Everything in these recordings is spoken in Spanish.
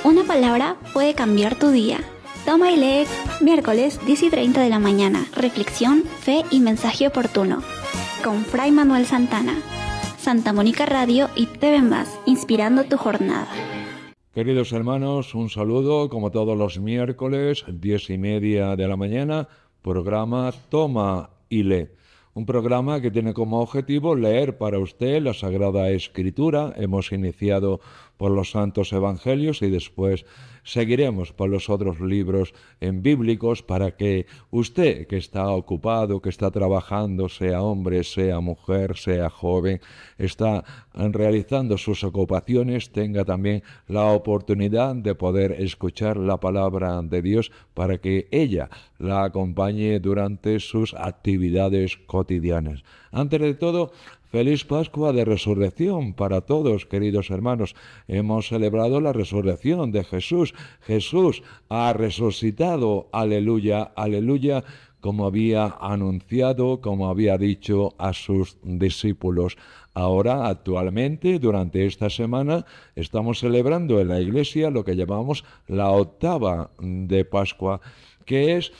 Una palabra puede cambiar tu día. Toma y lee. Miércoles 10:30 de la mañana. Reflexión, fe y mensaje oportuno. Con Fray Manuel Santana. Santa Mónica Radio y TV Más, inspirando tu jornada. Queridos hermanos, un saludo como todos los miércoles, 10:30 de la mañana, programa Toma y lee. Un programa que tiene como objetivo leer para usted la Sagrada Escritura. Hemos iniciado por los Santos Evangelios y después seguiremos por los otros libros bíblicos para que usted, que está ocupado, que está trabajando, sea hombre, sea mujer, sea joven, está realizando sus ocupaciones, tenga también la oportunidad de poder escuchar la palabra de Dios para que ella la acompañe durante sus actividades cotidianas. Antes de todo, feliz Pascua de Resurrección para todos, queridos hermanos. Hemos celebrado la resurrección de Jesús. Jesús ha resucitado, aleluya, aleluya, como había anunciado, como había dicho a sus discípulos. Ahora, actualmente, durante esta semana, estamos celebrando en la Iglesia lo que llamamos la octava de Pascua, que es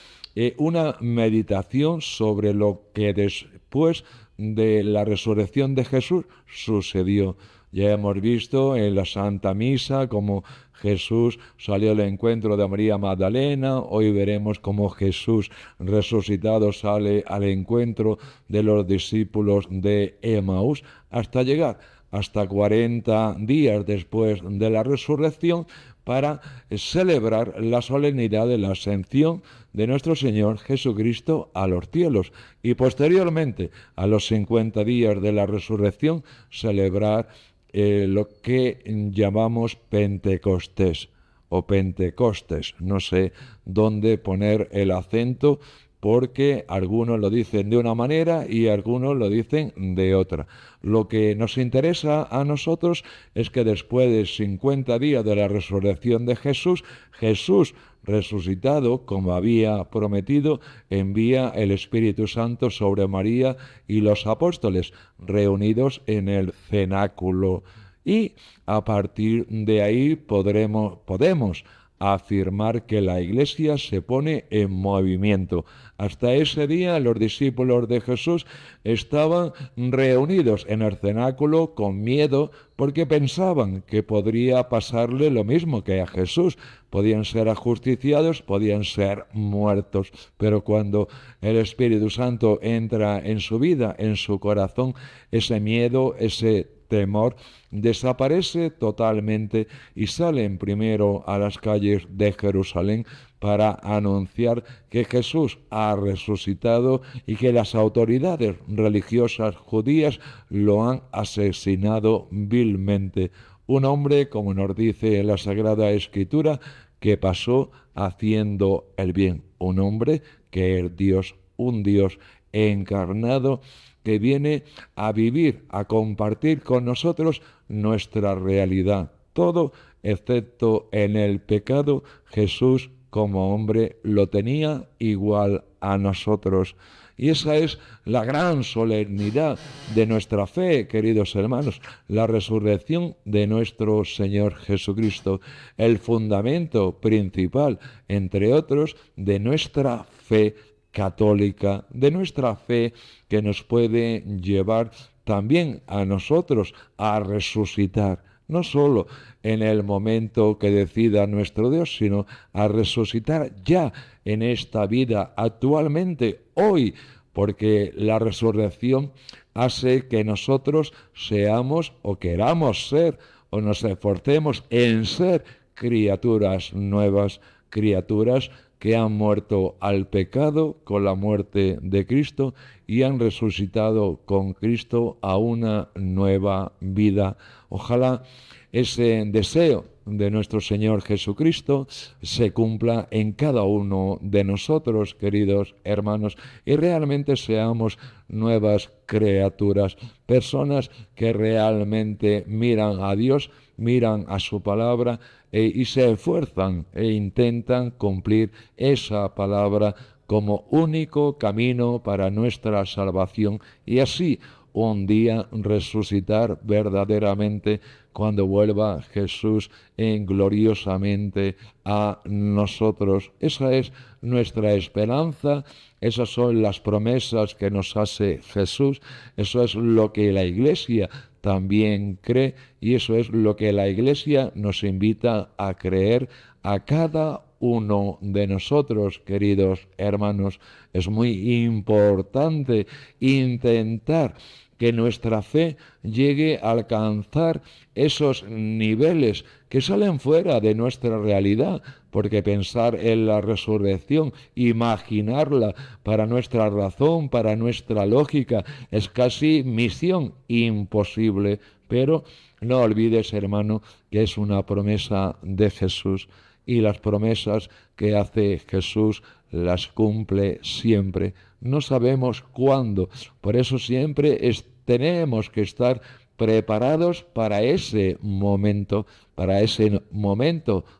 una meditación sobre lo que después de la resurrección de Jesús sucedió. Ya hemos visto en la Santa Misa cómo Jesús salió al encuentro de María Magdalena. Hoy veremos cómo Jesús resucitado sale al encuentro de los discípulos de Emaús hasta llegar hasta 40 días después de la resurrección para celebrar la solemnidad de la ascensión de nuestro Señor Jesucristo a los cielos y posteriormente a los 50 días de la resurrección celebrar lo que llamamos Pentecostés o Pentecostes. No sé dónde poner el acento porque algunos lo dicen de una manera y algunos lo dicen de otra. Lo que nos interesa a nosotros es que después de 50 días de la resurrección de Jesús, Jesús resucitado, como había prometido, envía el Espíritu Santo sobre María y los apóstoles, reunidos en el cenáculo. Y a partir de ahí podemos afirmar que la Iglesia se pone en movimiento. Hasta ese día los discípulos de Jesús estaban reunidos en el cenáculo con miedo porque pensaban que podría pasarle lo mismo que a Jesús. Podían ser ajusticiados, podían ser muertos, pero cuando el Espíritu Santo entra en su vida, en su corazón, ese miedo, ese temor desaparece totalmente y salen primero a las calles de Jerusalén para anunciar que Jesús ha resucitado y que las autoridades religiosas judías lo han asesinado vilmente. Un hombre, como nos dice la Sagrada Escritura, que pasó haciendo el bien. Un hombre que es Dios, un Dios encarnado, que viene a vivir, a compartir con nosotros nuestra realidad. Todo, excepto en el pecado, Jesús como hombre lo tenía igual a nosotros. Y esa es la gran solemnidad de nuestra fe, queridos hermanos, la resurrección de nuestro Señor Jesucristo, el fundamento principal, entre otros, de nuestra fe católica, de nuestra fe que nos puede llevar también a nosotros a resucitar, no solo en el momento que decida nuestro Dios, sino a resucitar ya en esta vida, actualmente, hoy, porque la resurrección hace que nosotros seamos o queramos ser o nos esforcemos en ser criaturas nuevas, criaturas que han muerto al pecado con la muerte de Cristo y han resucitado con Cristo a una nueva vida. Ojalá ese deseo de nuestro Señor Jesucristo se cumpla en cada uno de nosotros, queridos hermanos, y realmente seamos nuevas criaturas, personas que realmente miran a Dios, miran a su palabra y se esfuerzan e intentan cumplir esa palabra como único camino para nuestra salvación y así un día resucitar verdaderamente cuando vuelva Jesús gloriosamente a nosotros. Esa es nuestra esperanza, esas son las promesas que nos hace Jesús, eso es lo que la Iglesia también cree y eso es lo que la Iglesia nos invita a creer a cada uno de nosotros, queridos hermanos. Es muy importante intentar que nuestra fe llegue a alcanzar esos niveles que salen fuera de nuestra realidad, porque pensar en la resurrección, imaginarla para nuestra razón, para nuestra lógica, es casi misión imposible. Pero no olvides, hermano, que es una promesa de Jesús y las promesas que hace Jesús las cumple siempre. No sabemos cuándo, por eso siempre tenemos que estar preparados para ese momento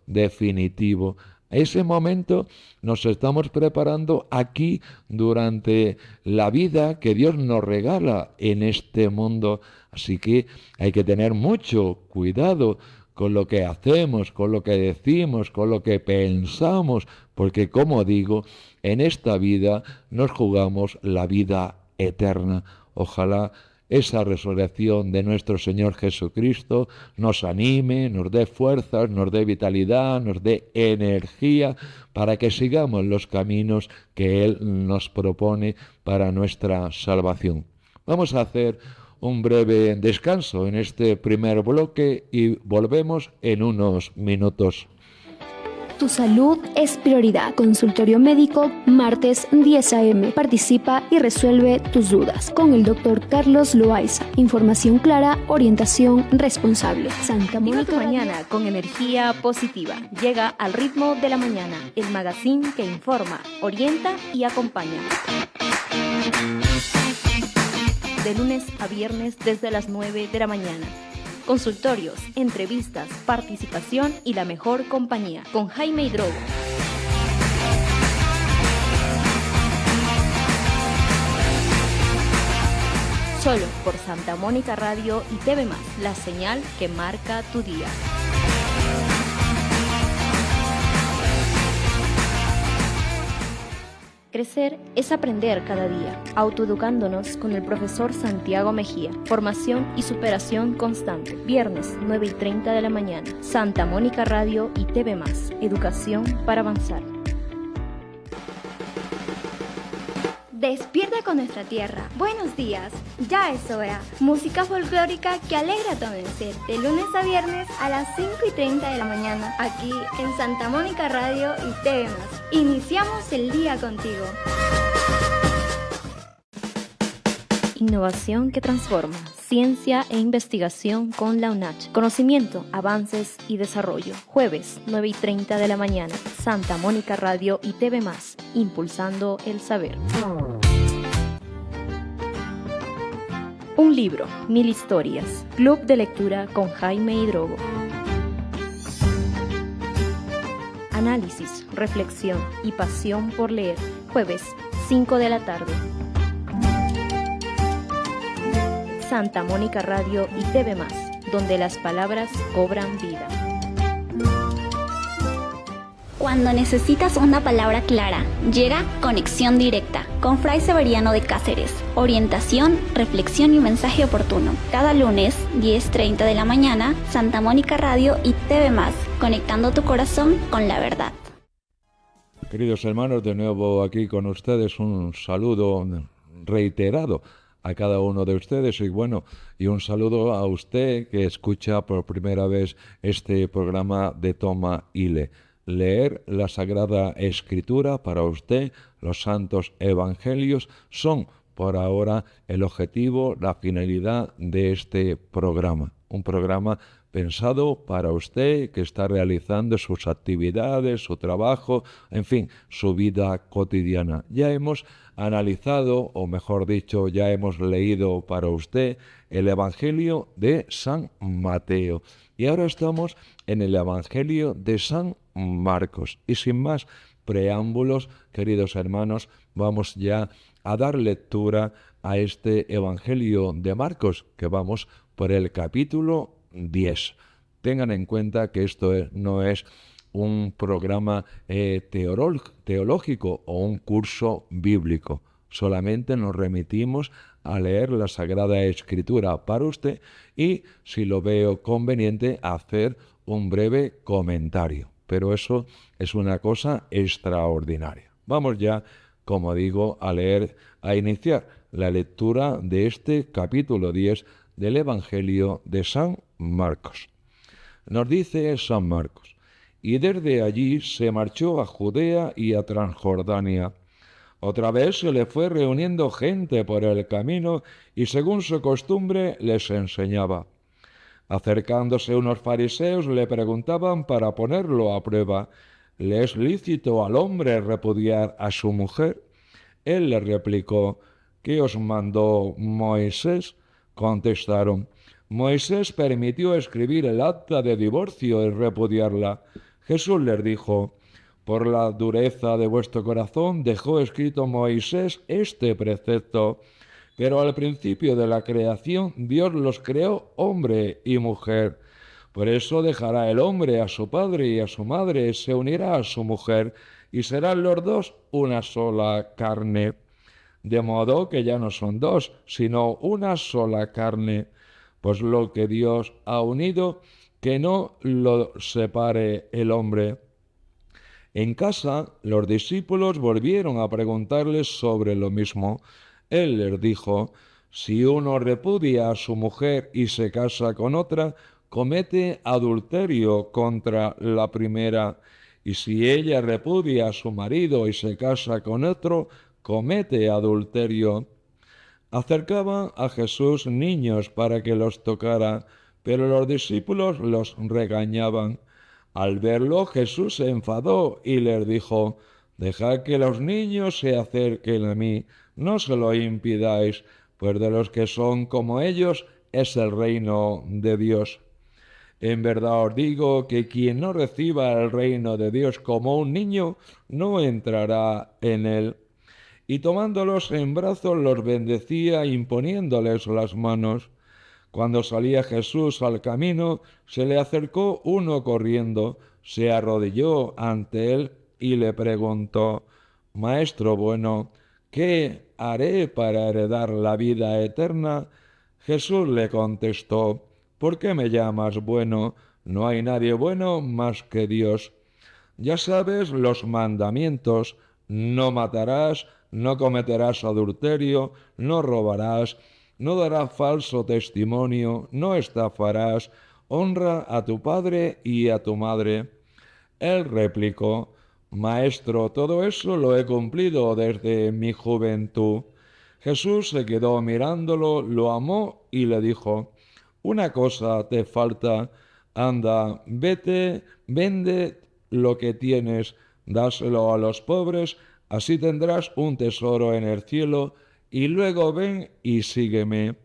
definitivo. A ese momento nos estamos preparando aquí durante la vida que Dios nos regala en este mundo. Así que hay que tener mucho cuidado con lo que hacemos, con lo que decimos, con lo que pensamos, porque como digo, en esta vida nos jugamos la vida eterna. Ojalá esa resurrección de nuestro Señor Jesucristo nos anime, nos dé fuerzas, nos dé vitalidad, nos dé energía para que sigamos los caminos que Él nos propone para nuestra salvación. Vamos a hacer un breve descanso en este primer bloque y volvemos en unos minutos. Tu salud es prioridad. Consultorio médico, martes 10 a.m. Participa y resuelve tus dudas con el Dr. Carlos Loaiza. Información clara, orientación responsable. Santa Mónica. Viva tu mañana con energía positiva. Llega al ritmo de la mañana, el magazine que informa, orienta y acompaña. De lunes a viernes desde las 9 de la mañana. Consultorios, entrevistas, participación y la mejor compañía con Jaime Hidrogo. Solo por Santa Mónica Radio y TV+, la señal que marca tu día. Crecer es aprender cada día, autoeducándonos con el profesor Santiago Mejía. Formación y superación constante. Viernes, 9:30 de la mañana. Santa Mónica Radio y TV+. Educación para avanzar. Despierta con nuestra tierra. Buenos días, ya es hora. Música folclórica que alegra tu amanecer. De lunes a viernes a las 5:30 de la mañana. Aquí en Santa Mónica Radio y TV+. Iniciamos el día contigo. Innovación que transforma. Ciencia e investigación con la UNACH. Conocimiento, avances y desarrollo. Jueves, 9:30 de la mañana. Santa Mónica Radio y TV+. Impulsando el saber. Un libro, 1000 historias. Club de lectura con Jaime Hidrogo. Análisis, reflexión y pasión por leer. Jueves, 5 de la tarde. Santa Mónica Radio y TV+, donde las palabras cobran vida. Cuando necesitas una palabra clara, llega Conexión Directa con Fray Severiano de Cáceres. Orientación, reflexión y mensaje oportuno. Cada lunes, 10:30 de la mañana, Santa Mónica Radio y TV+, conectando tu corazón con la verdad. Queridos hermanos, de nuevo aquí con ustedes un saludo reiterado a cada uno de ustedes y un saludo a usted que escucha por primera vez este programa de Toma y Lee. Leer la Sagrada Escritura para usted, los santos evangelios, son por ahora el objetivo, la finalidad de este programa. Un programa pensado para usted que está realizando sus actividades, su trabajo, en fin, su vida cotidiana. Ya hemos analizado, o mejor dicho, ya hemos leído para usted el Evangelio de San Mateo. Y ahora estamos en el Evangelio de San Marcos. Y sin más preámbulos, queridos hermanos, vamos ya a dar lectura a este Evangelio de Marcos, que vamos por el capítulo 10. Tengan en cuenta que esto no es un programa teológico o un curso bíblico. Solamente nos remitimos a leer la Sagrada Escritura para usted y, si lo veo conveniente, hacer un breve comentario. Pero eso es una cosa extraordinaria. Vamos ya, como digo, a iniciar la lectura de este capítulo 10 del Evangelio de San Marcos. Nos dice San Marcos: y desde allí se marchó a Judea y a Transjordania. Otra vez se le fue reuniendo gente por el camino y según su costumbre les enseñaba. Acercándose unos fariseos le preguntaban para ponerlo a prueba: ¿le es lícito al hombre repudiar a su mujer? Él le replicó: ¿qué os mandó Moisés? Contestaron: Moisés permitió escribir el acta de divorcio y repudiarla. Jesús les dijo: por la dureza de vuestro corazón dejó escrito Moisés este precepto, pero al principio de la creación Dios los creó hombre y mujer. Por eso dejará el hombre a su padre y a su madre, se unirá a su mujer, y serán los dos una sola carne. De modo que ya no son dos, sino una sola carne. Pues lo que Dios ha unido, que no lo separe el hombre. En casa, los discípulos volvieron a preguntarles sobre lo mismo. Él les dijo: si uno repudia a su mujer y se casa con otra, comete adulterio contra la primera, y si ella repudia a su marido y se casa con otro, comete adulterio. Acercaban a Jesús niños para que los tocara, pero los discípulos los regañaban. Al verlo, Jesús se enfadó y les dijo: dejad que los niños se acerquen a mí, no se lo impidáis, pues de los que son como ellos es el reino de Dios. En verdad os digo que quien no reciba el reino de Dios como un niño, no entrará en él. Y tomándolos en brazos los bendecía imponiéndoles las manos. Cuando salía Jesús al camino, se le acercó uno corriendo, se arrodilló ante él y le preguntó: Maestro bueno, ¿qué haré para heredar la vida eterna? Jesús le contestó: ¿por qué me llamas bueno? No hay nadie bueno más que Dios. Ya sabes los mandamientos: no matarás, no cometerás adulterio, no robarás, no darás falso testimonio, no estafarás, honra a tu padre y a tu madre. Él replicó: Maestro, todo eso lo he cumplido desde mi juventud. Jesús se quedó mirándolo, lo amó y le dijo: una cosa te falta, anda, vete, vende lo que tienes, dáselo a los pobres, así tendrás un tesoro en el cielo, y luego ven y sígueme.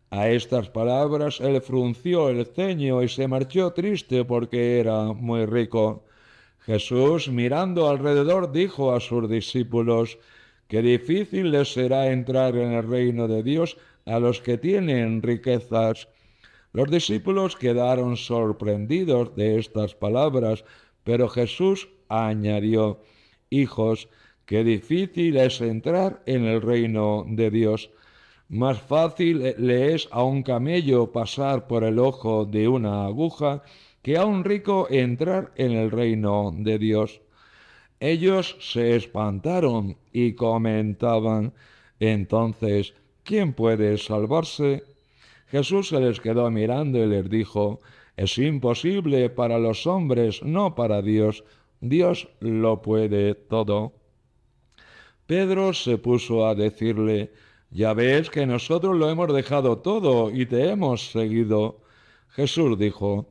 A estas palabras él frunció el ceño y se marchó triste porque era muy rico. Jesús, mirando alrededor, dijo a sus discípulos: qué difícil les será entrar en el reino de Dios a los que tienen riquezas. Los discípulos quedaron sorprendidos de estas palabras, pero Jesús añadió: hijos, qué difícil es entrar en el reino de Dios. Más fácil le es a un camello pasar por el ojo de una aguja que a un rico entrar en el reino de Dios. Ellos se espantaron y comentaban: entonces, ¿quién puede salvarse? Jesús se les quedó mirando y les dijo: es imposible para los hombres, no para Dios. Dios lo puede todo. Pedro se puso a decirle: ya ves que nosotros lo hemos dejado todo y te hemos seguido. Jesús dijo: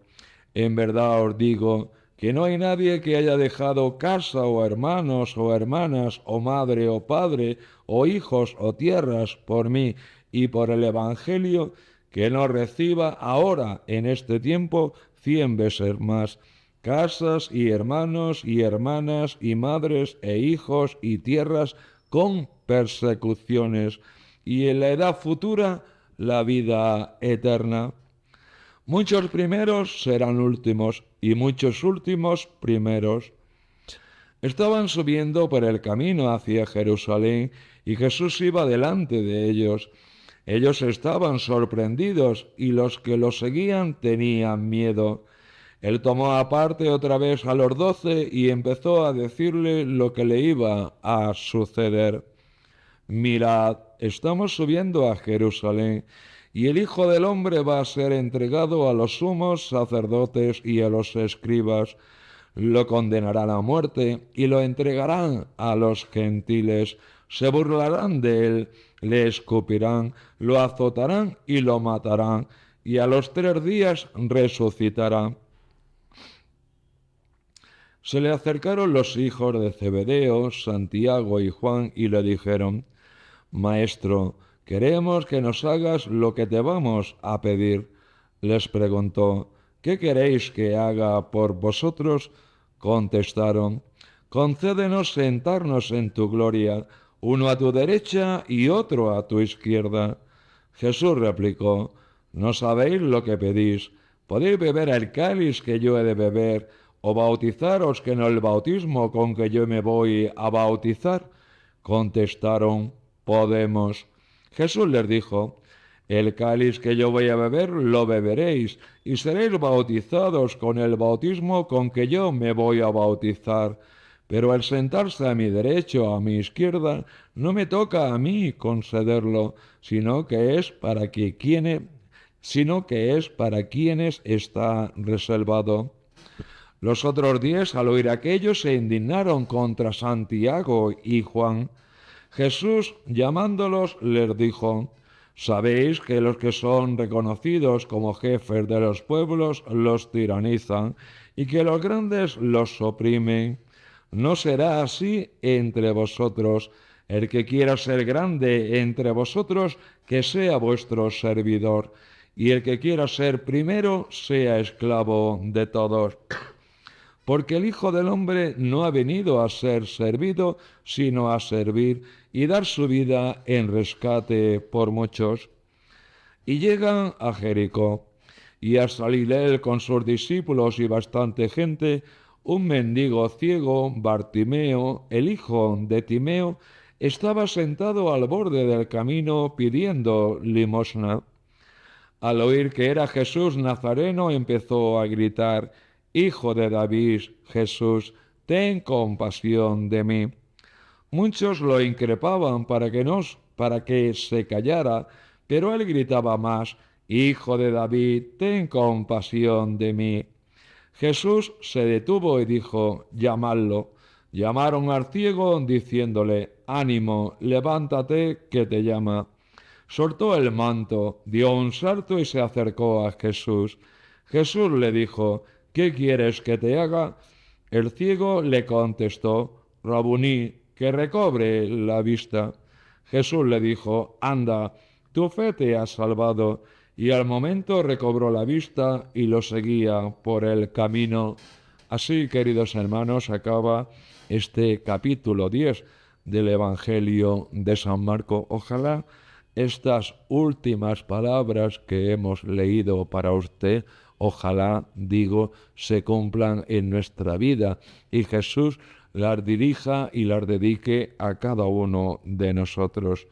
en verdad os digo que no hay nadie que haya dejado casa o hermanos o hermanas o madre o padre o hijos o tierras por mí y por el Evangelio, que no reciba ahora en este tiempo 100 veces más, casas y hermanos y hermanas y madres e hijos y tierras, con persecuciones, y en la edad futura la vida eterna. Muchos primeros serán últimos, y muchos últimos primeros. Estaban subiendo por el camino hacia Jerusalén, y Jesús iba delante de ellos. Ellos estaban sorprendidos, y los que lo seguían tenían miedo. Él tomó aparte otra vez a los 12 y empezó a decirle lo que le iba a suceder. Mirad, estamos subiendo a Jerusalén, y el Hijo del Hombre va a ser entregado a los sumos sacerdotes y a los escribas. Lo condenarán a muerte y lo entregarán a los gentiles. Se burlarán de él, le escupirán, lo azotarán y lo matarán, y a los 3 días resucitará. Se le acercaron los hijos de Zebedeo, Santiago y Juan, y le dijeron: Maestro, queremos que nos hagas lo que te vamos a pedir. Les preguntó: ¿qué queréis que haga por vosotros? Contestaron: concédenos sentarnos en tu gloria, uno a tu derecha y otro a tu izquierda. Jesús replicó: no sabéis lo que pedís. ¿Podéis beber el cáliz que yo he de beber, o bautizaros con el bautismo con que yo me voy a bautizar? Contestaron: podemos. Jesús les dijo: el cáliz que yo voy a beber lo beberéis, y seréis bautizados con el bautismo con que yo me voy a bautizar. Pero el sentarse a mi derecha o a mi izquierda no me toca a mí concederlo, sino que es para quienes está reservado. Los otros 10, al oír aquello, se indignaron contra Santiago y Juan. Jesús, llamándolos, les dijo: sabéis que los que son reconocidos como jefes de los pueblos los tiranizan, y que los grandes los oprimen. No será así entre vosotros. El que quiera ser grande entre vosotros, que sea vuestro servidor, y el que quiera ser primero, sea esclavo de todos. Porque el Hijo del Hombre no ha venido a ser servido, sino a servir y dar su vida en rescate por muchos. Y llegan a Jericó, y al salir él con sus discípulos y bastante gente, un mendigo ciego, Bartimeo, el hijo de Timeo, estaba sentado al borde del camino pidiendo limosna. Al oír que era Jesús Nazareno, empezó a gritar: Hijo de David, Jesús, ten compasión de mí. Muchos lo increpaban para que se callara, pero él gritaba más: Hijo de David, ten compasión de mí. Jesús se detuvo y dijo: llamadlo. Llamaron al ciego diciéndole: ánimo, levántate, que te llama. Soltó el manto, dio un salto y se acercó a Jesús. Jesús le dijo: ¿qué quieres que te haga? El ciego le contestó: Rabuní, que recobre la vista. Jesús le dijo: anda, tu fe te ha salvado. Y al momento recobró la vista y lo seguía por el camino. Así, queridos hermanos, acaba este capítulo 10 del Evangelio de San Marcos. Ojalá estas últimas palabras que hemos leído para usted, ojalá, se cumplan en nuestra vida y Jesús las dirija y las dedique a cada uno de nosotros.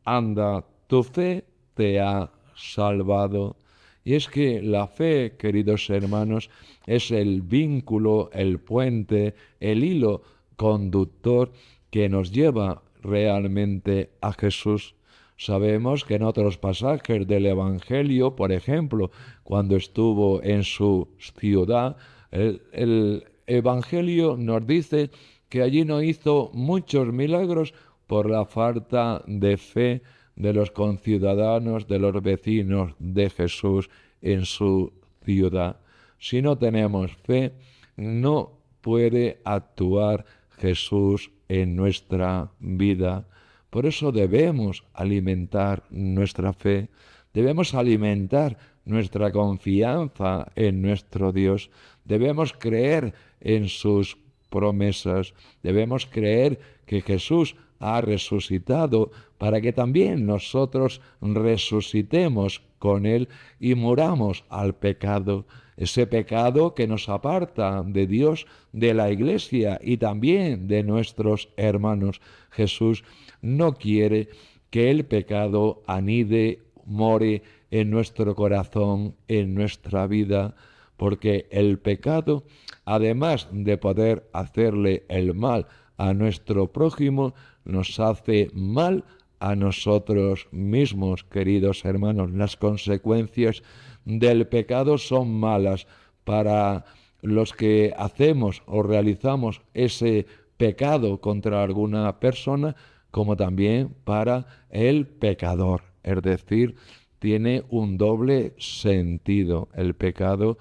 Anda, tu fe te ha salvado. Y es que la fe, queridos hermanos, es el vínculo, el puente, el hilo conductor que nos lleva realmente a Jesús. Sabemos que en otros pasajes del Evangelio, por ejemplo, cuando estuvo en su ciudad, el Evangelio nos dice que allí no hizo muchos milagros por la falta de fe de los conciudadanos, de los vecinos de Jesús en su ciudad. Si no tenemos fe, no puede actuar Jesús en nuestra vida. Por eso debemos alimentar nuestra fe, debemos alimentar nuestra confianza en nuestro Dios, debemos creer en sus promesas. Debemos creer que Jesús ha resucitado para que también nosotros resucitemos con Él y muramos al pecado. Ese pecado que nos aparta de Dios, de la Iglesia y también de nuestros hermanos. Jesús no quiere que el pecado anide, more en nuestro corazón, en nuestra vida, porque el pecado, además de poder hacerle el mal a nuestro prójimo, nos hace mal a nosotros mismos, queridos hermanos. Las consecuencias del pecado son malas para los que hacemos o realizamos ese pecado contra alguna persona, como también para el pecador. Es decir, tiene un doble sentido. El pecado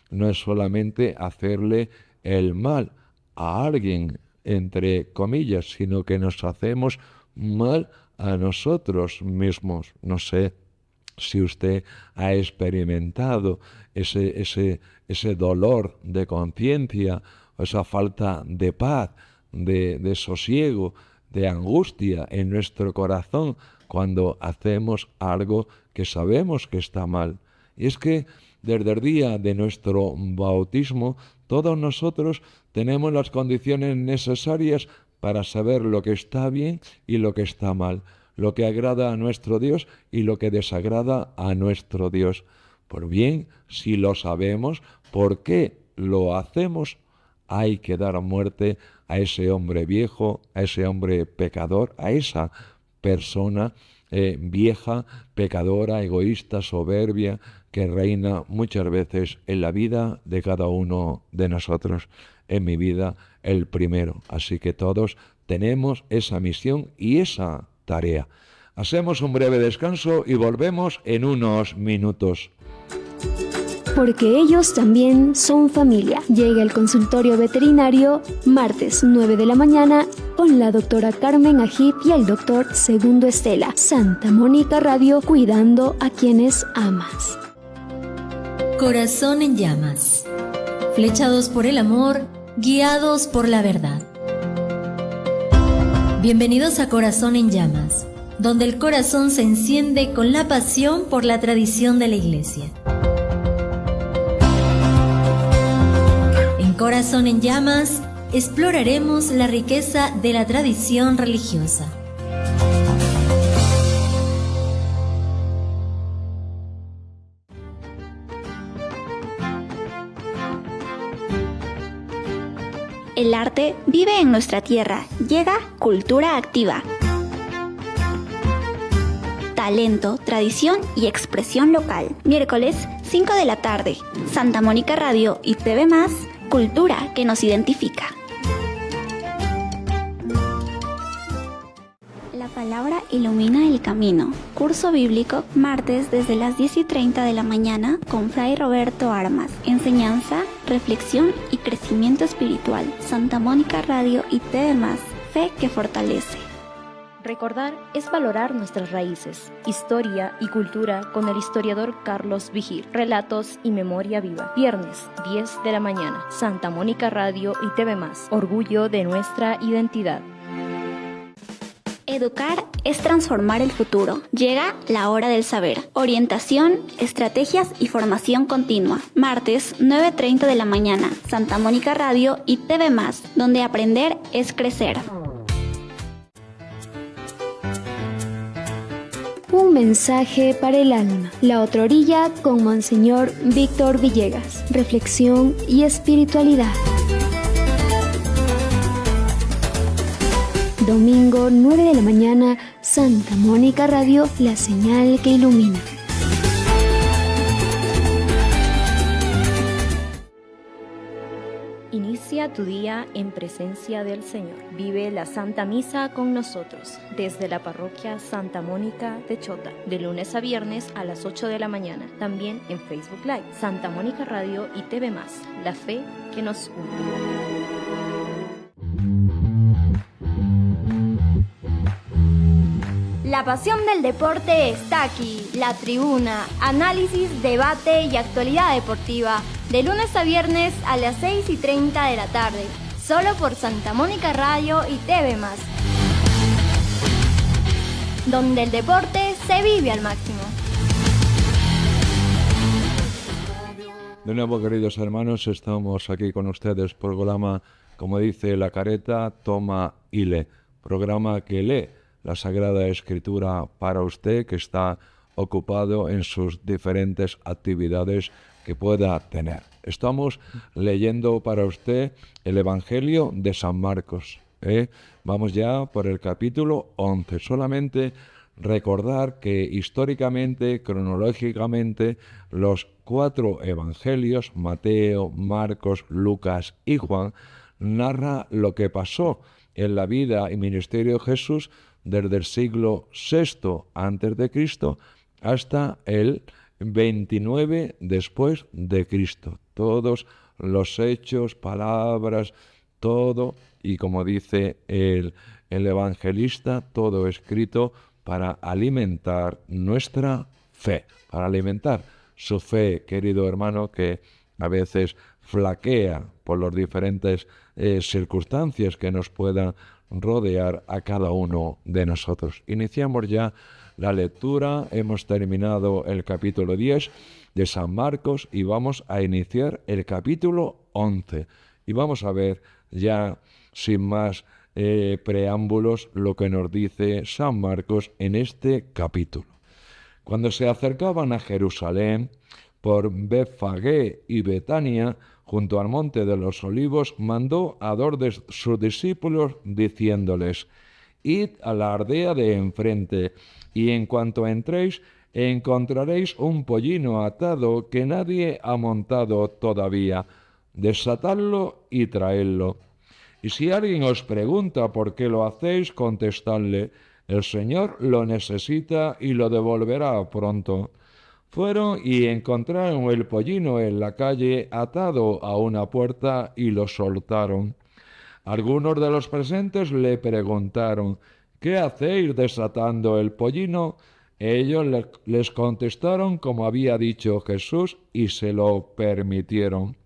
no es solamente hacerle el mal a alguien, entre comillas, sino que nos hacemos mal a nosotros mismos. No sé si usted ha experimentado ese dolor de conciencia, o esa falta de paz, de sosiego, de angustia en nuestro corazón cuando hacemos algo que sabemos que está mal. Y es que desde el día de nuestro bautismo, todos nosotros tenemos las condiciones necesarias para saber lo que está bien y lo que está mal, lo que agrada a nuestro Dios y lo que desagrada a nuestro Dios. Por bien, si lo sabemos, ¿por qué lo hacemos? Hay que dar muerte a ese hombre viejo, a ese hombre pecador, a esa persona vieja, pecadora, egoísta, soberbia, que reina muchas veces en la vida de cada uno de nosotros. En mi vida, el primero. Así que todos tenemos esa misión y esa tarea. Hacemos un breve descanso y volvemos en unos minutos. Porque ellos también son familia. Llega el consultorio veterinario martes 9 de la mañana con la doctora Carmen Ajib y el doctor Segundo Estela. Santa Mónica Radio, cuidando a quienes amas. Corazón en llamas. Flechados por el amor, guiados por la verdad. Bienvenidos a Corazón en llamas, donde el corazón se enciende con la pasión por la tradición de la Iglesia. En Corazón en llamas exploraremos la riqueza de la tradición religiosa. El arte vive en nuestra tierra. Llega Cultura Activa. Talento, tradición y expresión local. Miércoles, 5 de la tarde. Santa Mónica Radio y TV+, cultura que nos identifica. La palabra ilumina el camino. Curso bíblico, martes desde las 10:30 de la mañana con Fray Roberto Armas. Enseñanza, reflexión y crecimiento espiritual. Santa Mónica Radio y TV+, fe que fortalece. Recordar es valorar nuestras raíces, historia y cultura con el historiador Carlos Vigir. Relatos y memoria viva. Viernes, 10 de la mañana. Santa Mónica Radio y TV+, orgullo de nuestra identidad. Educar es transformar el futuro. Llega la hora del saber. Orientación, estrategias y formación continua. Martes, 9:30 de la mañana. Santa Mónica Radio y TV+, donde aprender es crecer. Un mensaje para el alma. La otra orilla con Monseñor Víctor Villegas. Reflexión y espiritualidad. Domingo 9 de la mañana, Santa Mónica Radio, la señal que ilumina. Inicia tu día en presencia del Señor. Vive la Santa Misa con nosotros desde la parroquia Santa Mónica de Chota, de lunes a viernes a las 8 de la mañana. También en Facebook Live, Santa Mónica Radio y TV+, la fe que nos une. La pasión del deporte está aquí. La Tribuna, análisis, debate y actualidad deportiva. De lunes a viernes a las 6:30 de la tarde. solo por Santa Mónica Radio y TV+, donde el deporte se vive al máximo. De nuevo, queridos hermanos, estamos aquí con ustedes, programa, como dice la careta, Toma y Lee, programa que lee la Sagrada Escritura para usted que está ocupado en sus diferentes actividades que pueda tener. Estamos leyendo para usted el Evangelio de San Marcos. Vamos ya por el capítulo 11. Solamente recordar que históricamente, cronológicamente, los 4 evangelios, Mateo, Marcos, Lucas y Juan, narra lo que pasó en la vida y ministerio de Jesús desde el siglo VI a.C. hasta el 29 después de Cristo. Todos los hechos, palabras, todo, y como dice el evangelista, todo escrito para alimentar nuestra fe, para alimentar su fe, querido hermano, que a veces flaquea por las diferentes circunstancias que nos puedan rodear a cada uno de nosotros. Iniciamos ya la lectura, hemos terminado el capítulo 10 de San Marcos y vamos a iniciar el capítulo 11. Y vamos a ver ya, sin más preámbulos, lo que nos dice San Marcos en este capítulo. Cuando se acercaban a Jerusalén, por Betfagé y Betania, junto al monte de los Olivos, mandó a 2 de sus discípulos diciéndoles: id a la aldea de enfrente, y en cuanto entréis, encontraréis un pollino atado que nadie ha montado todavía. Desatadlo y traedlo. Y si alguien os pregunta por qué lo hacéis, contestadle: el Señor lo necesita y lo devolverá pronto. Fueron y encontraron el pollino en la calle atado a una puerta y lo soltaron. Algunos de los presentes le preguntaron: ¿qué hacéis desatando el pollino? Ellos les contestaron como había dicho Jesús y se lo permitieron.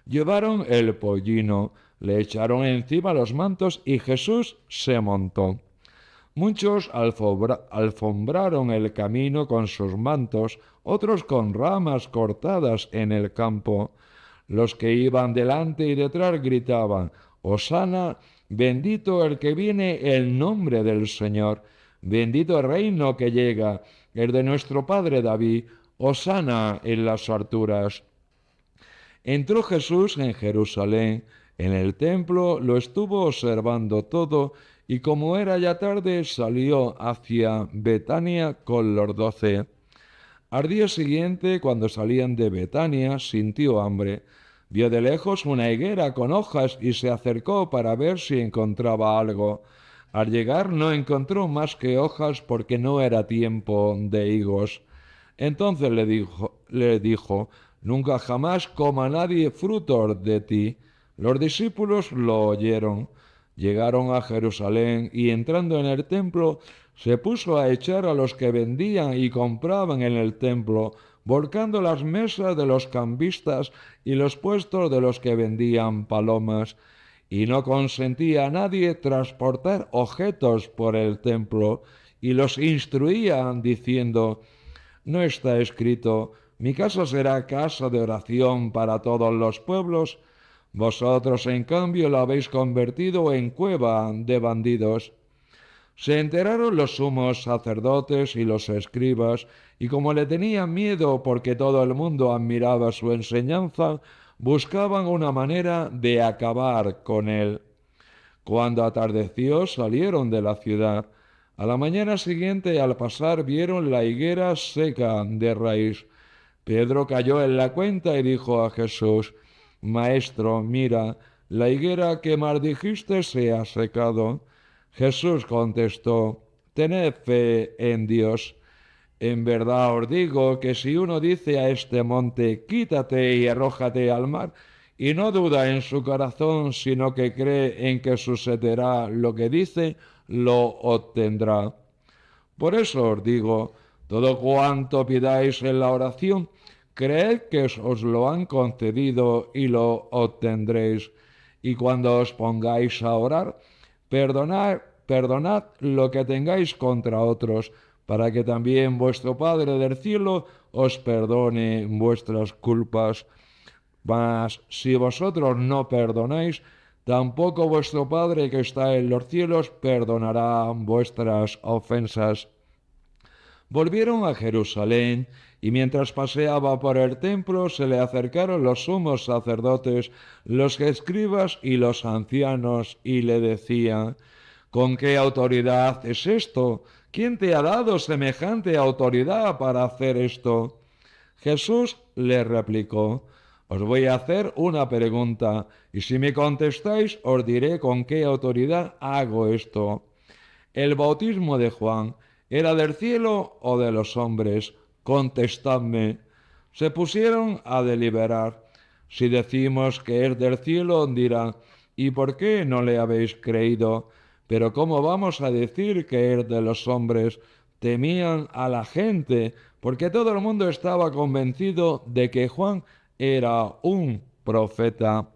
Llevaron el pollino, le echaron encima los mantos y Jesús se montó. Muchos alfombraron el camino con sus mantos, otros con ramas cortadas en el campo. Los que iban delante y detrás gritaban: Hosana, bendito el que viene en nombre del Señor, bendito el reino que llega, el de nuestro padre David, Hosana en las alturas. Entró Jesús en Jerusalén, en el templo lo estuvo observando todo, y como era ya tarde, salió hacia Betania con los 12. Al día siguiente, cuando salían de Betania, sintió hambre. Vio de lejos una higuera con hojas y se acercó para ver si encontraba algo. Al llegar no encontró más que hojas porque no era tiempo de higos. Entonces le dijo: nunca jamás coma nadie frutos de ti. Los discípulos lo oyeron. Llegaron a Jerusalén y entrando en el templo se puso a echar a los que vendían y compraban en el templo, volcando las mesas de los cambistas y los puestos de los que vendían palomas, y no consentía a nadie transportar objetos por el templo, y los instruía diciendo: ¿no está escrito: mi casa será casa de oración para todos los pueblos? Vosotros, en cambio, la habéis convertido en cueva de bandidos. Se enteraron los sumos sacerdotes y los escribas, y como le tenían miedo porque todo el mundo admiraba su enseñanza, buscaban una manera de acabar con él. Cuando atardeció, salieron de la ciudad. A la mañana siguiente, al pasar, vieron la higuera seca de raíz. Pedro cayó en la cuenta y dijo a Jesús: Maestro, mira, la higuera que maldijiste se ha secado. Jesús contestó: tened fe en Dios. En verdad os digo que si uno dice a este monte: quítate y arrójate al mar, y no duda en su corazón, sino que cree en que sucederá lo que dice, lo obtendrá. Por eso os digo, todo cuanto pidáis en la oración, creed que os lo han concedido y lo obtendréis. y cuando os pongáis a orar, perdonad lo que tengáis contra otros, para que también vuestro Padre del cielo os perdone vuestras culpas. Mas si vosotros no perdonáis, tampoco vuestro Padre que está en los cielos perdonará vuestras ofensas. Volvieron a Jerusalén, y mientras paseaba por el templo se le acercaron los sumos sacerdotes, los escribas y los ancianos, y le decían: ¿con qué autoridad es esto? ¿Quién te ha dado semejante autoridad para hacer esto? Jesús le replicó: os voy a hacer una pregunta, y si me contestáis os diré con qué autoridad hago esto. ¿El bautismo de Juan era del cielo o de los hombres? Contestadme. Se pusieron a deliberar. Si decimos que es del cielo, dirán: ¿y por qué no le habéis creído? Pero ¿cómo vamos a decir que es de los hombres? Temían a la gente, porque todo el mundo estaba convencido de que Juan era un profeta.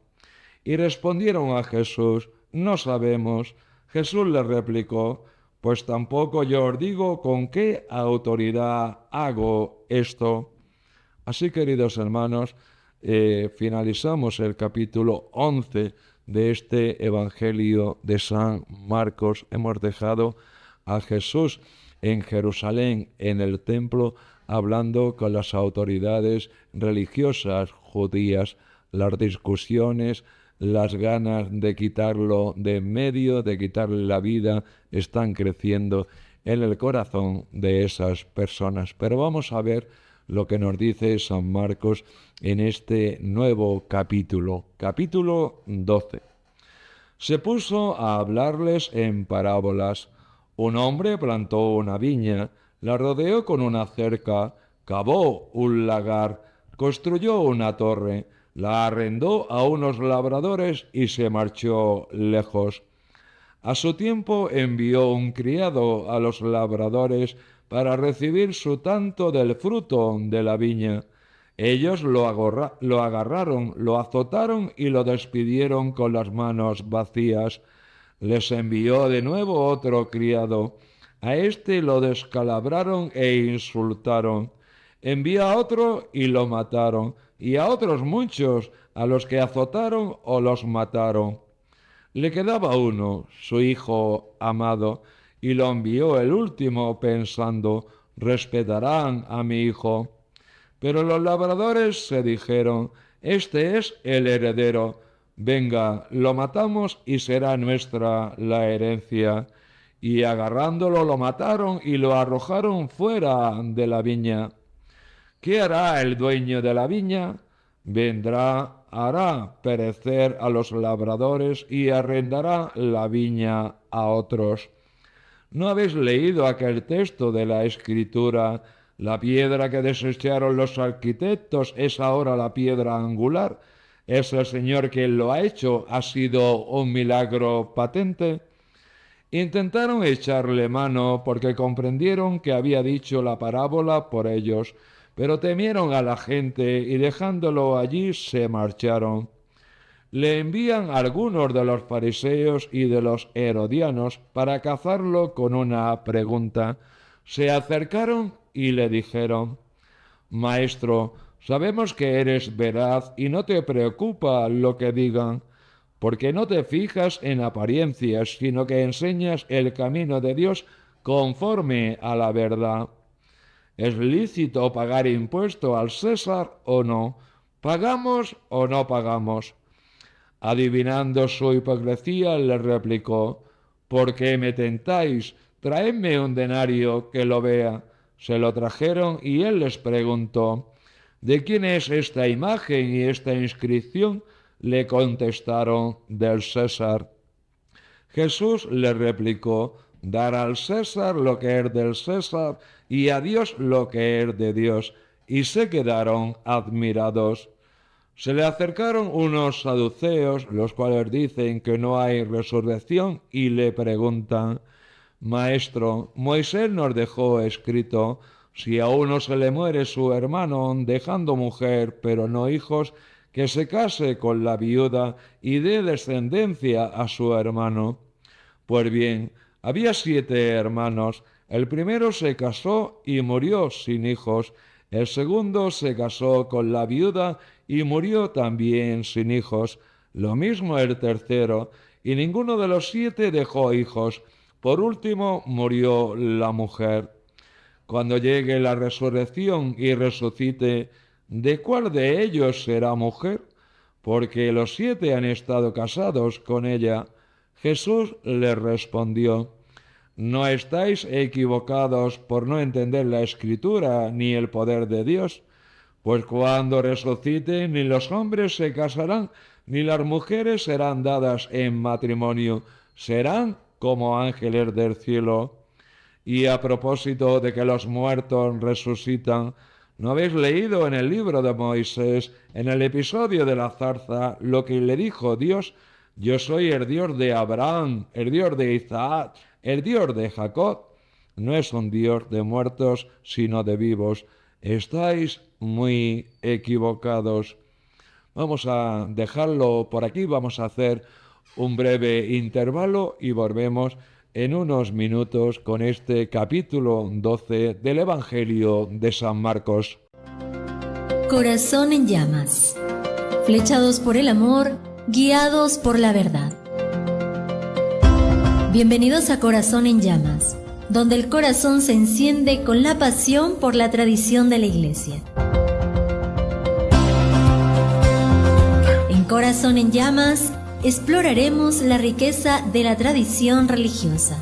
Y respondieron a Jesús: no sabemos. Jesús les replicó: pues tampoco yo os digo con qué autoridad hago esto. Así, queridos hermanos, finalizamos el capítulo 11 de este Evangelio de San Marcos. Hemos dejado a Jesús en Jerusalén, en el templo, hablando con las autoridades religiosas judías, las discusiones, las ganas de quitarlo de en medio, de quitarle la vida, están creciendo en el corazón de esas personas. Pero vamos a ver lo que nos dice San Marcos en este nuevo capítulo 12. Se puso a hablarles en parábolas. Un hombre plantó una viña, la rodeó con una cerca, cavó un lagar, construyó una torre, la arrendó a unos labradores y se marchó lejos. A su tiempo envió un criado a los labradores para recibir su tanto del fruto de la viña. Ellos lo agarraron, lo azotaron y lo despidieron con las manos vacías. Les envió de nuevo otro criado. A éste lo descalabraron e insultaron. Envía a otro y lo mataron, y a otros muchos, a los que azotaron o los mataron. Le quedaba uno, su hijo amado, y lo envió el último pensando: respetarán a mi hijo. Pero los labradores se dijeron: este es el heredero, venga, lo matamos y será nuestra la herencia. Y agarrándolo lo mataron y lo arrojaron fuera de la viña. ¿Qué hará el dueño de la viña? Vendrá, hará perecer a los labradores y arrendará la viña a otros. ¿No habéis leído aquel texto de la Escritura? La piedra que desecharon los arquitectos es ahora la piedra angular. Es el Señor quien lo ha hecho. ¿Ha sido un milagro patente? Intentaron echarle mano porque comprendieron que había dicho la parábola por ellos, pero temieron a la gente y dejándolo allí se marcharon. Le envían algunos de los fariseos y de los herodianos para cazarlo con una pregunta. Se acercaron y le dijeron: Maestro, sabemos que eres veraz y no te preocupa lo que digan, porque no te fijas en apariencias, sino que enseñas el camino de Dios conforme a la verdad. ¿Es lícito pagar impuesto al César o no? ¿Pagamos o no pagamos? Adivinando su hipocresía, le replicó: ¿por qué me tentáis? Traedme un denario que lo vea. Se lo trajeron y él les preguntó: ¿de quién es esta imagen y esta inscripción? Le contestaron: del César. Jesús le replicó: dar al César lo que es del César y a Dios lo que es de Dios. Y se quedaron admirados. Se le acercaron unos saduceos, los cuales dicen que no hay resurrección, y le preguntan: Maestro, Moisés nos dejó escrito: si a uno se le muere su hermano dejando mujer pero no hijos, que se case con la viuda y dé descendencia a su hermano. Pues bien, había 7 hermanos. El primero se casó y murió sin hijos. El segundo se casó con la viuda y murió también sin hijos. Lo mismo el tercero, y ninguno de los 7 dejó hijos. Por último murió la mujer. Cuando llegue la resurrección y resucite, ¿de cuál de ellos será mujer? Porque los 7 han estado casados con ella. Jesús les respondió: no estáis equivocados por no entender la Escritura ni el poder de Dios, pues cuando resucite ni los hombres se casarán, ni las mujeres serán dadas en matrimonio, serán como ángeles del cielo. Y a propósito de que los muertos resucitan, ¿no habéis leído en el libro de Moisés, en el episodio de la zarza, lo que le dijo Dios? Yo soy el Dios de Abraham, el Dios de Isaac, el Dios de Jacob. No es un Dios de muertos, sino de vivos. Estáis muy equivocados. Vamos a dejarlo por aquí, vamos a hacer un breve intervalo y volvemos en unos minutos con este capítulo 12 del Evangelio de San Marcos. Corazón en llamas. Flechados por el amor, guiados por la verdad. Bienvenidos a Corazón en llamas, donde el corazón se enciende con la pasión por la tradición de la Iglesia. En Corazón en llamas exploraremos la riqueza de la tradición religiosa.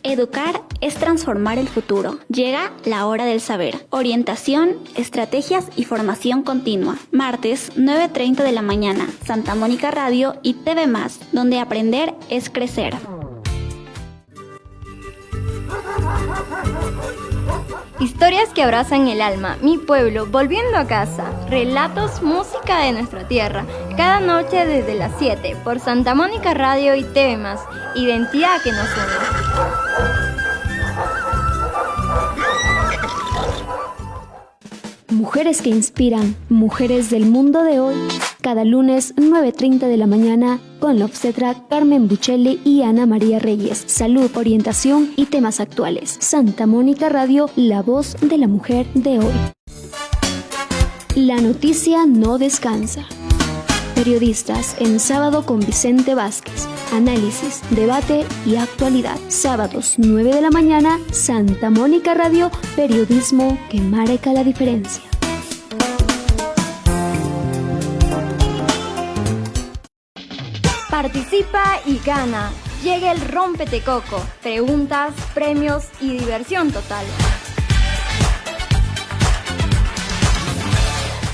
Educar es transformar el futuro. Llega la hora del saber. Orientación, estrategias y formación continua. Martes, 9:30 de la mañana. Santa Mónica Radio y TV+, donde aprender es crecer. Historias que abrazan el alma, mi pueblo, volviendo a casa. Relatos, música de nuestra tierra. Cada noche desde las 7 por Santa Mónica Radio y TV+. Identidad que nos une. Mujeres que inspiran, mujeres del mundo de hoy. Cada lunes 9:30 de la mañana con la obstetra Carmen Buccelli y Ana María Reyes. Salud, orientación y temas actuales. Santa Mónica Radio, la voz de la mujer de hoy. La noticia no descansa. Periodistas en Sábado con Vicente Vázquez. Análisis, debate y actualidad. Sábados 9 de la mañana, Santa Mónica Radio, periodismo que marca la diferencia. Participa y gana. Llega el Rómpete Coco. Preguntas, premios y diversión total.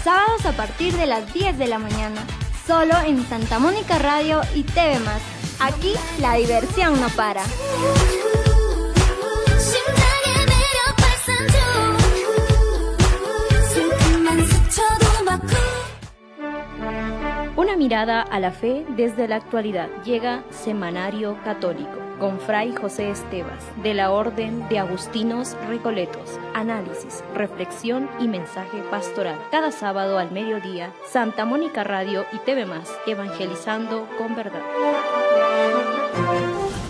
Sábados a partir de las 10 de la mañana. Solo en Santa Mónica Radio y TV+. Aquí la diversión no para. Una mirada a la fe desde la actualidad. Llega Semanario Católico con Fray José Estevas, de la Orden de Agustinos Recoletos. Análisis, reflexión y mensaje pastoral. Cada sábado al mediodía, Santa Mónica Radio y TV+, evangelizando con verdad.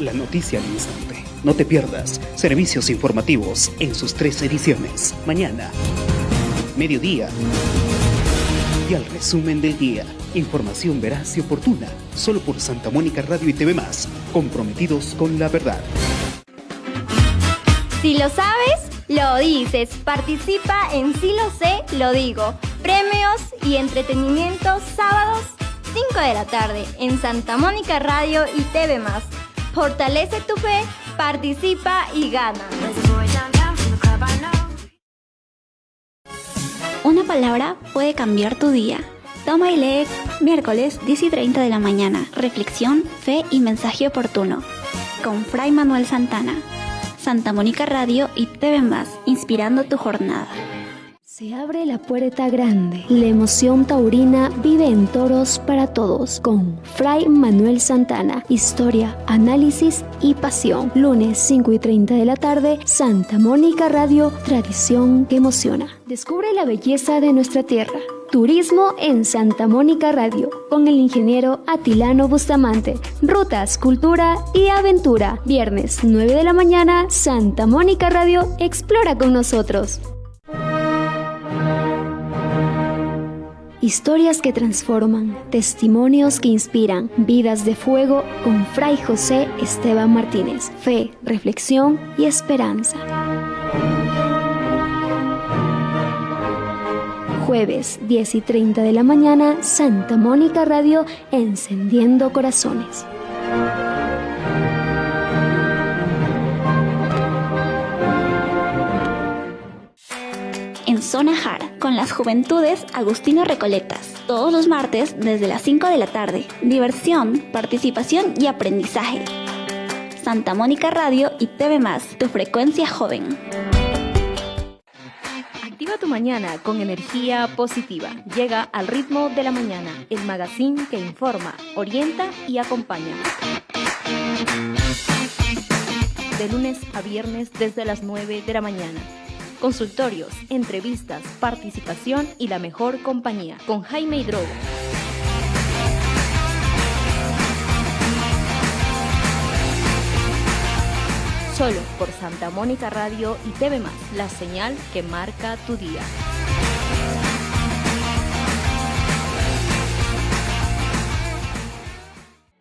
La noticia al instante. No te pierdas servicios informativos en sus 3 ediciones. Mañana, mediodía y al resumen del día. Información veraz y oportuna, solo por Santa Mónica Radio y TV+, comprometidos con la verdad. Si lo sabes, lo dices. Participa en Si lo sé, lo digo. Premios y entretenimiento sábados 5 de la tarde en Santa Mónica Radio y TV+. Fortalece tu fe, participa y gana. Una palabra puede cambiar tu día. Toma y lee. Miércoles 10:30 de la mañana. Reflexión, fe y mensaje oportuno. Con Fray Manuel Santana. Santa Mónica Radio y TV+, inspirando tu jornada. Se abre la puerta grande. La emoción taurina vive en Toros para Todos con Fray Manuel Santana. Historia, análisis y pasión. Lunes 5:30 de la tarde, Santa Mónica Radio, tradición que emociona. Descubre la belleza de nuestra tierra. Turismo en Santa Mónica Radio con el ingeniero Atilano Bustamante. Rutas, cultura y aventura. Viernes 9 de la mañana, Santa Mónica Radio, explora con nosotros. Historias que transforman, testimonios que inspiran, vidas de fuego con Fray José Esteban Martínez. Fe, reflexión y esperanza. Jueves 10:30 de la mañana, Santa Mónica Radio, encendiendo corazones. En Zona Jara, con las juventudes Agustino Recoletas, todos los martes desde las 5 de la tarde. Diversión, participación y aprendizaje. Santa Mónica Radio y TV+, tu frecuencia joven. Activa tu mañana con energía positiva. Llega al ritmo de la mañana, el magazine que informa, orienta y acompaña. De lunes a viernes desde las 9 de la mañana. Consultorios, entrevistas, participación y la mejor compañía con Jaime Hidrogo. Solo por Santa Mónica Radio y TV+, la señal que marca tu día.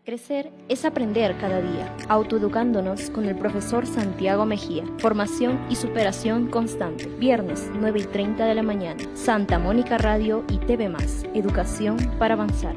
Crecer es aprender cada día, autoeducándonos con el profesor Santiago Mejía. Formación y superación constante. Viernes 9:30 de la mañana. Santa Mónica Radio y TV+, educación para avanzar.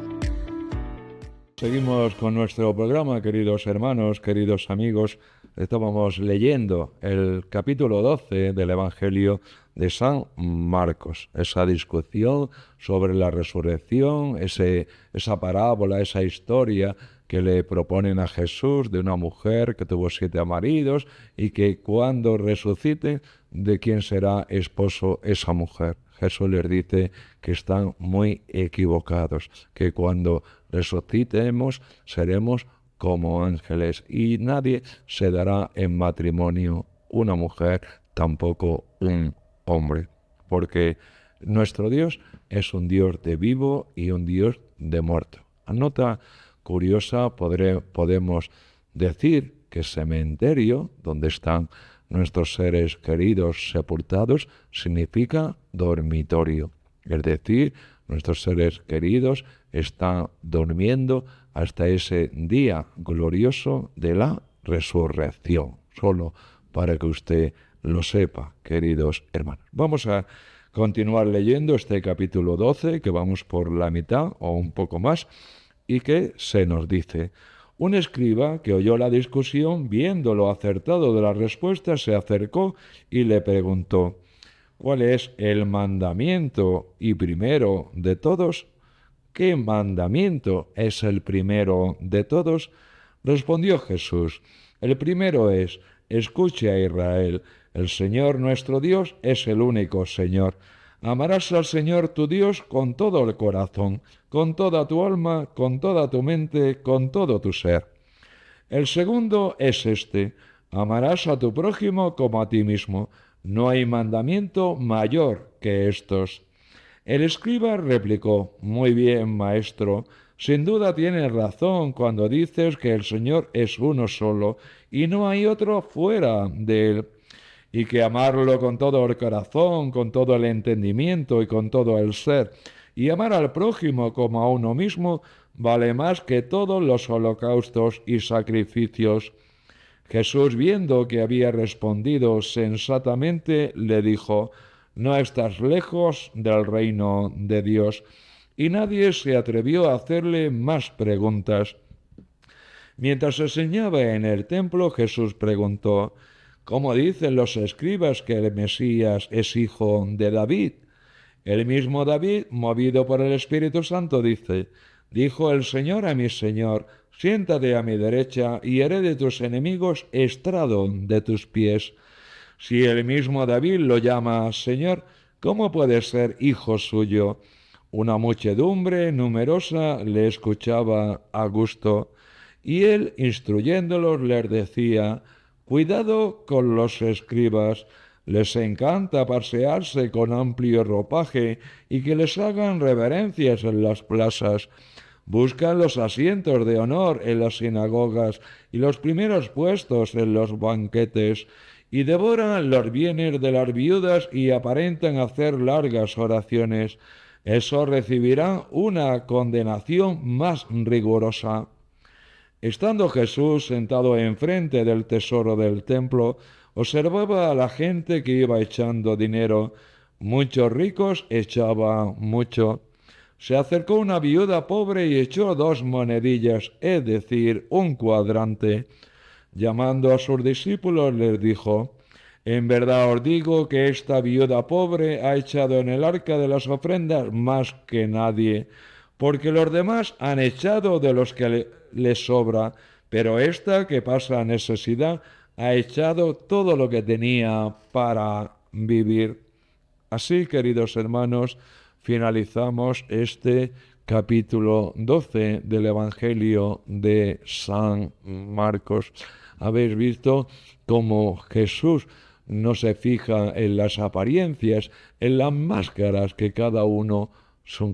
Seguimos con nuestro programa, queridos hermanos, queridos amigos. Estábamos leyendo el capítulo 12 del Evangelio de San Marcos, esa discusión sobre la resurrección, esa parábola, esa historia que le proponen a Jesús de una mujer que tuvo 7 maridos y que cuando resucite, ¿de quién será esposo esa mujer? Jesús les dice que están muy equivocados, que cuando resucitemos seremos como ángeles y nadie se dará en matrimonio una mujer, tampoco un hombre, porque nuestro Dios es un Dios de vivo y un Dios de muerto. Nota curiosa, podemos decir que cementerio, donde están nuestros seres queridos sepultados, significa dormitorio. Es decir, nuestros seres queridos están durmiendo hasta ese día glorioso de la resurrección. Solo para que usted lo sepa, queridos hermanos. Vamos a continuar leyendo este capítulo 12, que vamos por la mitad o un poco más, y que se nos dice: un escriba que oyó la discusión, viendo lo acertado de la respuesta, se acercó y le preguntó: ¿cuál es el mandamiento y primero de todos? ¿Qué mandamiento es el primero de todos? Respondió Jesús: el primero es: escuche a Israel, el Señor nuestro Dios es el único Señor. Amarás al Señor tu Dios con todo el corazón, con toda tu alma, con toda tu mente, con todo tu ser. El segundo es este: amarás a tu prójimo como a ti mismo. No hay mandamiento mayor que estos. El escriba replicó: muy bien, maestro, sin duda tienes razón cuando dices que el Señor es uno solo y no hay otro fuera de él, y que amarlo con todo el corazón, con todo el entendimiento y con todo el ser, y amar al prójimo como a uno mismo, vale más que todos los holocaustos y sacrificios. Jesús, viendo que había respondido sensatamente, le dijo: no estás lejos del reino de Dios. Y nadie se atrevió a hacerle más preguntas. Mientras enseñaba en el templo, Jesús preguntó: ¿cómo dicen los escribas que el Mesías es hijo de David? El mismo David, movido por el Espíritu Santo, dice: dijo el Señor a mi Señor: siéntate a mi derecha y haré de tus enemigos estrado de tus pies. Si el mismo David lo llama Señor, ¿cómo puede ser hijo suyo? Una muchedumbre numerosa le escuchaba a gusto, y él, instruyéndolos, les decía: cuidado con los escribas, les encanta pasearse con amplio ropaje y que les hagan reverencias en las plazas. Buscan los asientos de honor en las sinagogas y los primeros puestos en los banquetes, y devoran los bienes de las viudas y aparentan hacer largas oraciones. Esos recibirán una condenación más rigurosa. Estando Jesús sentado enfrente del tesoro del templo, observaba a la gente que iba echando dinero. Muchos ricos echaban mucho. Se acercó una viuda pobre y echó 2 monedillas, es decir, 1 cuadrante. Llamando a sus discípulos les dijo: en verdad os digo que esta viuda pobre ha echado en el arca de las ofrendas más que nadie, porque los demás han echado de los que les sobra, pero esta que pasa necesidad ha echado todo lo que tenía para vivir. Así, queridos hermanos, finalizamos este capítulo 12 del Evangelio de San Marcos. Habéis visto cómo Jesús no se fija en las apariencias, en las máscaras que cada uno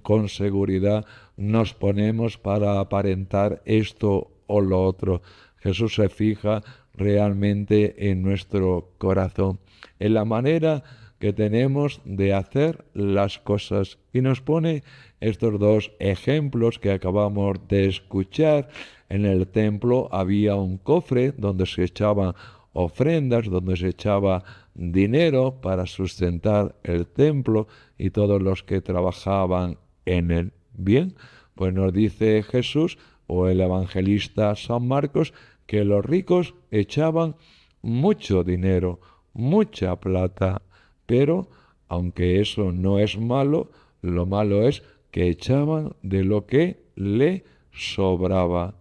con seguridad nos ponemos para aparentar esto o lo otro. Jesús se fija realmente en nuestro corazón, en la manera que tenemos de hacer las cosas, y nos pone estos 2 ejemplos que acabamos de escuchar. En el templo había un cofre donde se echaban ofrendas, donde se echaba dinero para sustentar el templo y todos los que trabajaban en él. Bien, pues nos dice Jesús o el evangelista San Marcos que los ricos echaban mucho dinero, mucha plata, pero aunque eso no es malo, lo malo es que echaban de lo que le sobraba.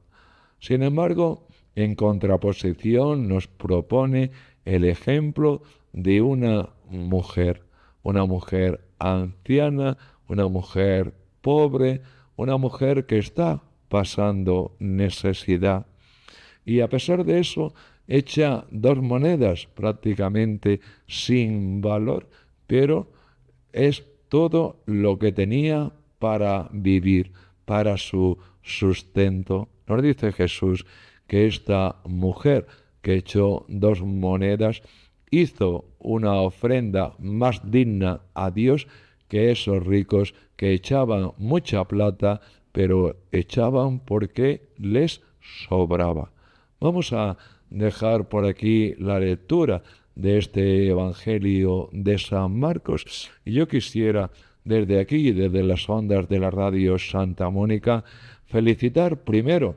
Sin embargo, en contraposición nos propone el ejemplo de una mujer anciana, una mujer pobre, una mujer que está pasando necesidad. Y a pesar de eso, echa 2 monedas prácticamente sin valor, pero es todo lo que tenía para vivir, para su sustento. Nos dice Jesús que esta mujer que echó 2 monedas hizo una ofrenda más digna a Dios que esos ricos que echaban mucha plata, pero echaban porque les sobraba. Vamos a dejar por aquí la lectura de este Evangelio de San Marcos. Y yo quisiera desde aquí, desde las ondas de la radio Santa Mónica, felicitar primero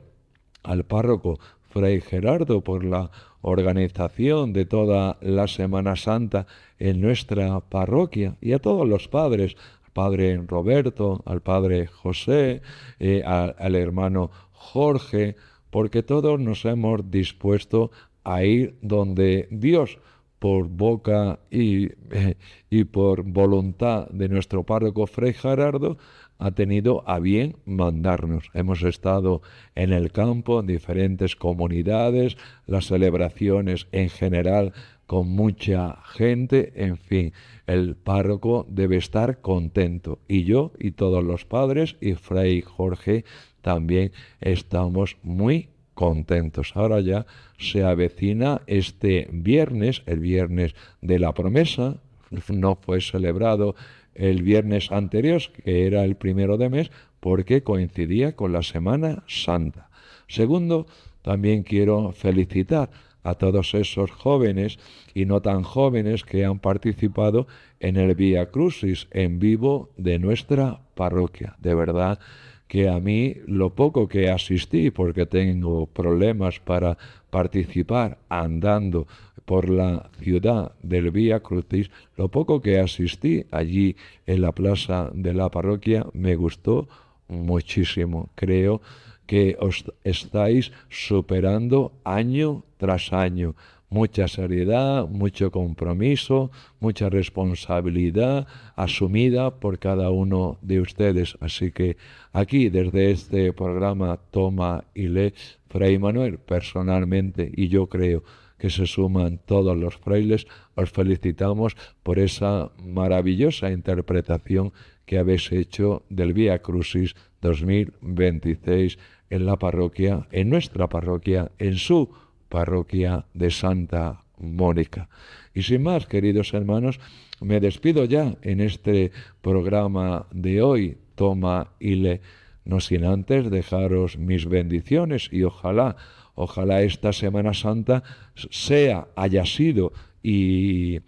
al párroco Fray Gerardo por la organización de toda la Semana Santa en nuestra parroquia, y a todos los padres, al padre Roberto, al padre José, al hermano Jorge, porque todos nos hemos dispuesto a ir donde Dios, por boca y por voluntad de nuestro párroco Fray Gerardo, ha tenido a bien mandarnos. Hemos estado en el campo, en diferentes comunidades, las celebraciones en general con mucha gente, en fin, el párroco debe estar contento. Y yo y todos los padres y Fray Jorge también estamos muy contentos. Ahora ya se avecina este viernes, el viernes de la promesa. No fue celebrado el viernes anterior, que era el 1 de mes, porque coincidía con la Semana Santa. Segundo, también quiero felicitar a todos esos jóvenes y no tan jóvenes que han participado en el Vía Crucis en vivo de nuestra parroquia. De verdad que a mí lo poco que asistí, porque tengo problemas para participar andando por la ciudad del Vía Crucis, lo poco que asistí allí en la plaza de la parroquia me gustó muchísimo. Creo que os estáis superando año tras año. mucha seriedad, mucho compromiso, mucha responsabilidad asumida por cada uno de ustedes. Así que aquí, desde este programa Toma y Lee, Fray Manuel personalmente, y yo creo que se suman todos los frailes, os felicitamos por esa maravillosa interpretación que habéis hecho del Vía Crucis 2026 en la parroquia, en nuestra parroquia, en su parroquia de Santa Mónica. Y sin más, queridos hermanos, me despido ya en este programa de hoy, Toma y Lee, no sin antes dejaros mis bendiciones y ojalá esta Semana Santa haya sido y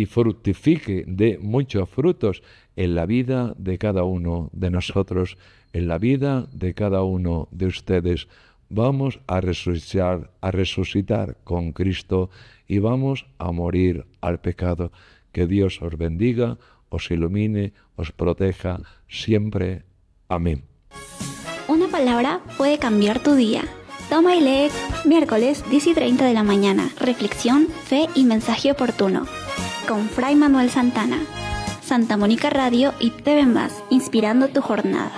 fructifique de muchos frutos en la vida de cada uno de nosotros, en la vida de cada uno de ustedes. Vamos a resucitar con Cristo y vamos a morir al pecado. Que Dios os bendiga, os ilumine, os proteja siempre. Amén. Una palabra puede cambiar tu día. Toma y lee, miércoles 10:30 de la mañana. Reflexión, fe y mensaje oportuno. Con Fray Manuel Santana. Santa Mónica Radio y TV+, inspirando tu jornada.